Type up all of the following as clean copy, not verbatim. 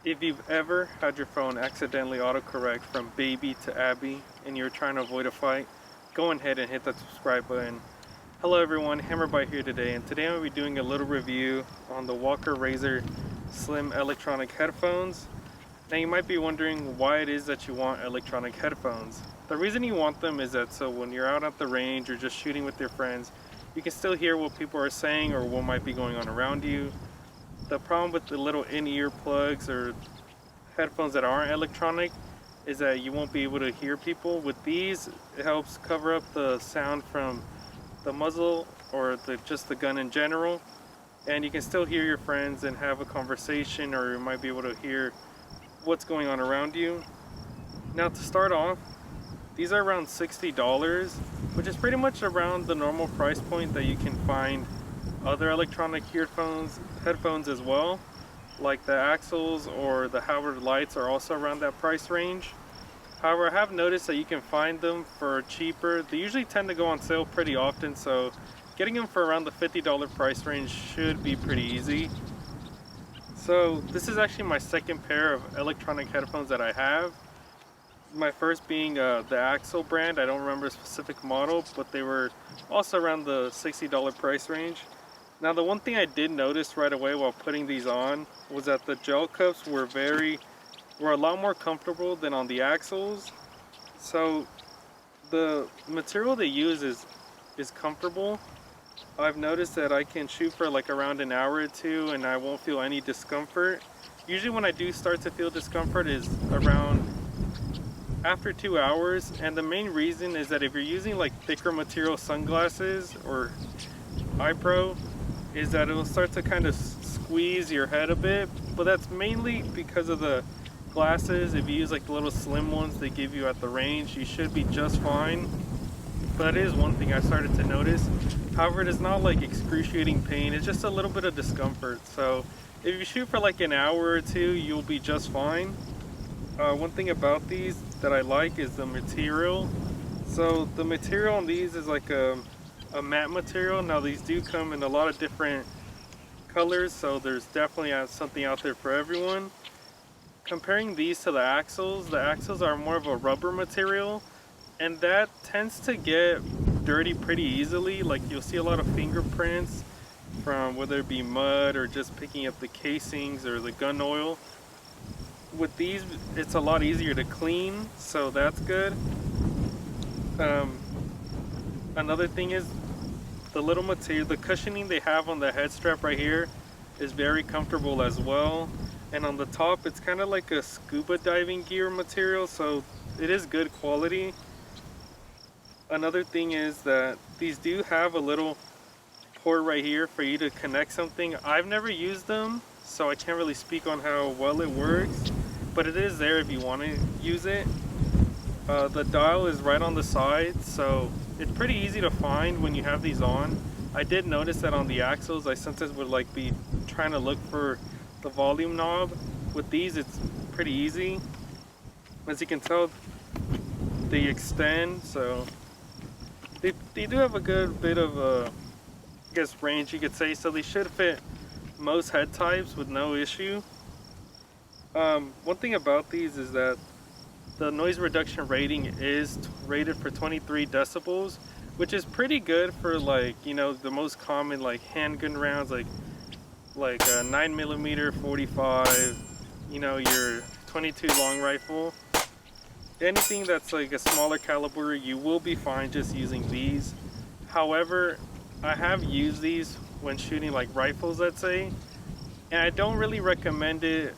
If you've ever had your phone accidentally autocorrect from baby to Abby and you're trying to avoid a fight, go ahead and hit that subscribe button. Hello everyone, Hammerbyte here today, and today I'm going to be doing a little review on the Walker Razr Slim electronic headphones. Now you might be wondering why it is that you want electronic headphones. The reason you want them is that so when you're out at the range or just shooting with your friends, you can still hear what people are saying or what might be going on around you. The problem with the little in-ear plugs or headphones that aren't electronic is that you won't be able to hear people. With these, it helps cover up the sound from the muzzle or just the gun in general, and you can still hear your friends and have a conversation, or you might be able to hear what's going on around you. Now to start off, these are around $60, which is pretty much around the normal price point that you can find other electronic headphones as well, like the Axles or the Howard Lights are also around that price range. However, I have noticed that you can find them for cheaper. They usually tend to go on sale pretty often, so getting them for around the $50 price range should be pretty easy. So this is actually my second pair of electronic headphones that I have. My first being the Axle brand. I don't remember a specific model, but they were also around the $60 price range. Now the one thing I did notice right away while putting these on was that the gel cups were a lot more comfortable than on the Axles. So the material they use is comfortable. I've noticed that I can shoot for like around an hour or two and I won't feel any discomfort. Usually when I do start to feel discomfort is around after 2 hours, and the main reason is that if you're using like thicker material sunglasses or eye pro, is that it'll start to kind of squeeze your head a bit, but that's mainly because of the glasses. If you use like the little slim ones they give you at the range, you should be just fine. But that is one thing I started to notice. However, it is not like excruciating pain, it's just a little bit of discomfort. So if you shoot for like an hour or two, you'll be just fine. One thing about these that I like is the material. So the material on these is like a matte material. Now these do come in a lot of different colors, so there's definitely something out there for everyone. Comparing these to the Axles are more of a rubber material, and that tends to get dirty pretty easily. Like you'll see a lot of fingerprints from whether it be mud or just picking up the casings or the gun oil. With these, it's a lot easier to clean, so that's good. Another thing is the little material, the cushioning they have on the head strap right here is very comfortable as well. And on the top, it's kind of like a scuba diving gear material, so it is good quality. Another thing is that these do have a little port right here for you to connect something. I've never used them, so I can't really speak on how well it works, but it is there if you want to use it. The dial is right on the side, so it's pretty easy to find when you have these on. I did notice that on the Axles, I sometimes would like be trying to look for the volume knob. With these, it's pretty easy. As you can tell, they extend, so they do have a good bit of I guess range, you could say, so they should fit most head types with no issue. One thing about these is that the noise reduction rating is rated for 23 decibels, which is pretty good for, like, you know, the most common like handgun rounds, like a 9mm 45, you know, your 22 long rifle. Anything that's like a smaller caliber, you will be fine just using these. However, I have used these when shooting like rifles, let's say, and I don't really recommend it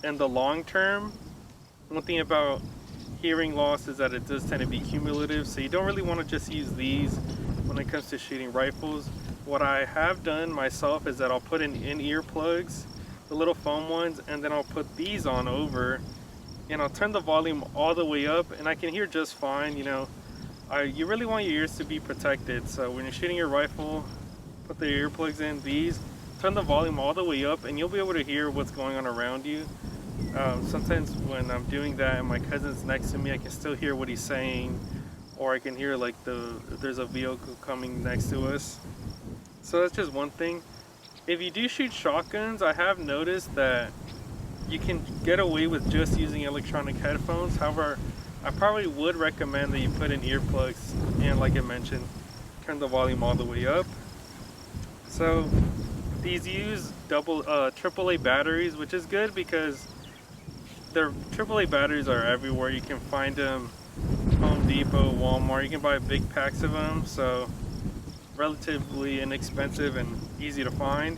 in the long term. One thing about hearing loss is that it does tend to be cumulative, so you don't really want to just use these when it comes to shooting rifles. What I have done myself is that I'll put in ear plugs, the little foam ones, and then I'll put these on over, and I'll turn the volume all the way up, and I can hear just fine. You know, you really want your ears to be protected, so when you're shooting your rifle, put the earplugs in, these, turn the volume all the way up, and you'll be able to hear what's going on around you. Sometimes when I'm doing that and my cousin's next to me, I can still hear what he's saying, or I can hear like there's a vehicle coming next to us. So that's just one thing. If you do shoot shotguns, I have noticed that you can get away with just using electronic headphones. However, I probably would recommend that you put in earplugs and, like I mentioned, turn the volume all the way up. So these use AAA batteries, which is good because their AAA batteries are everywhere. You can find them Home Depot, Walmart. You can buy big packs of them, so relatively inexpensive and easy to find.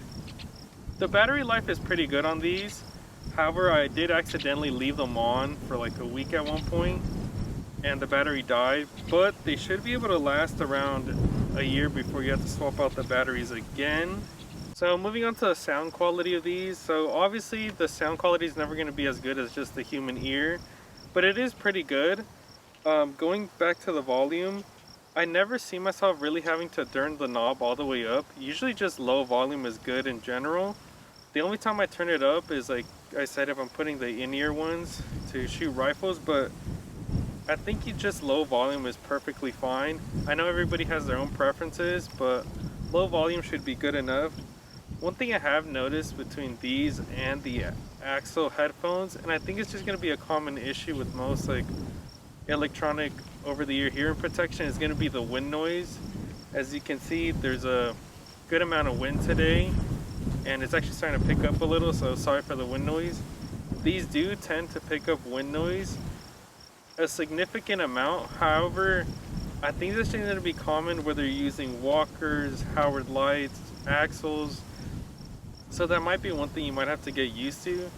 The battery life is pretty good on these. However, I did accidentally leave them on for like a week at one point and the battery died, but they should be able to last around a year before you have to swap out the batteries again. So moving on to the sound quality of these. So obviously the sound quality is never going to be as good as just the human ear, but it is pretty good. Going back to the volume, I never see myself really having to turn the knob all the way up. Usually just low volume is good in general. The only time I turn it up is, like I said, if I'm putting the in-ear ones to shoot rifles, but I think just low volume is perfectly fine. I know everybody has their own preferences, but low volume should be good enough. One thing I have noticed between these and the Axel headphones, and I think it's just going to be a common issue with most like electronic over-the-ear hearing protection, is going to be the wind noise. As you can see, there's a good amount of wind today, and it's actually starting to pick up a little, so sorry for the wind noise. These do tend to pick up wind noise a significant amount. However, I think this is going to be common whether you're using Walkers, Howard Lights, Axles, so that might be one thing you might have to get used to.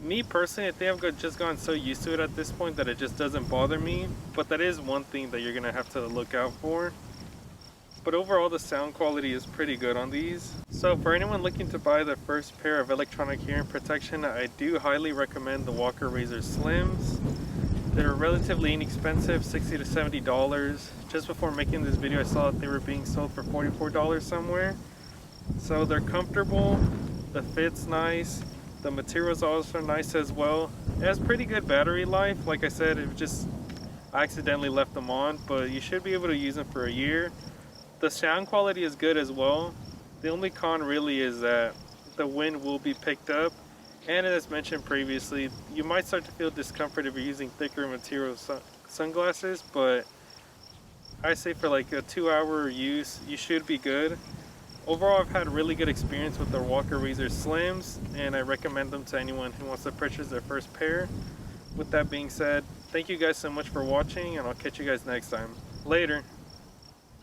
Me personally, I think I've just gotten so used to it at this point that it just doesn't bother me, but that is one thing that you're going to have to look out for. But overall, the sound quality is pretty good on these. So for anyone looking to buy their first pair of electronic hearing protection, I do highly recommend the Walker Razor Slims. They're relatively inexpensive, $60 to $70. Just before making this video, I saw that they were being sold for $44 somewhere. So they're comfortable, the fit's nice, the materials also nice as well. It has pretty good battery life. Like I said, I accidentally left them on, but you should be able to use them for a year. The sound quality is good as well. The only con really is that the wind will be picked up, and as mentioned previously, you might start to feel discomfort if you're using thicker material sunglasses, but I say for like a 2-hour use, you should be good. Overall, I've had a really good experience with the Walker Razor Slims, and I recommend them to anyone who wants to purchase their first pair. With that being said, thank you guys so much for watching, and I'll catch you guys next time. Later.